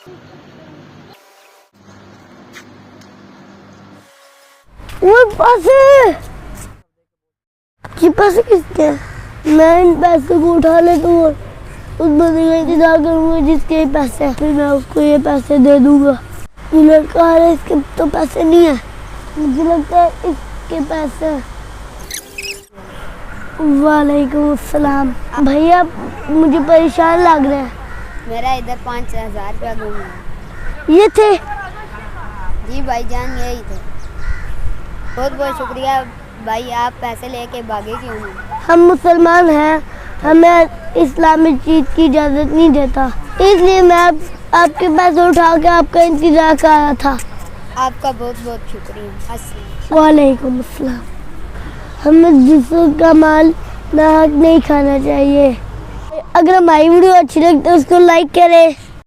وہ پیسے یہ پیسے کس کے؟ میں ان پیسے کو اٹھا لیتا ہوں اور اس بندے کا انتظار کروں گا جس کے پیسے ہیں، پھر میں اس کو یہ پیسے دے دوں گا۔ یہ لڑکا آ رہا ہے، اس کے تو پیسے نہیں ہیں، مجھے لگتا ہے اس کے پیسے ہیں۔ وعلیکم السلام۔ بھیا مجھے پریشان لگ رہے ہیں۔ میرا ادھر 5,000 روپیہ گم ہے۔ یہ تھے؟ جی بھائی جان یہی تھے۔ بہت بہت شکریہ بھائی، آپ پیسے لے کے بھاگے کیوں نہیں؟ ہم مسلمان ہیں، ہمیں اسلامک چیز کی اجازت نہیں دیتا، اس لیے میں آپ کے پیسے اٹھا کے آپ کا انتظار کر رہا تھا۔ آپ کا بہت بہت شکریہ۔ السلام۔ وعلیکم السلام۔ ہمیں دوسروں کا مال ناحق نہیں کھانا چاہیے۔ اگر ہماری ویڈیو اچھی لگتی ہے اس کو لائک کریں۔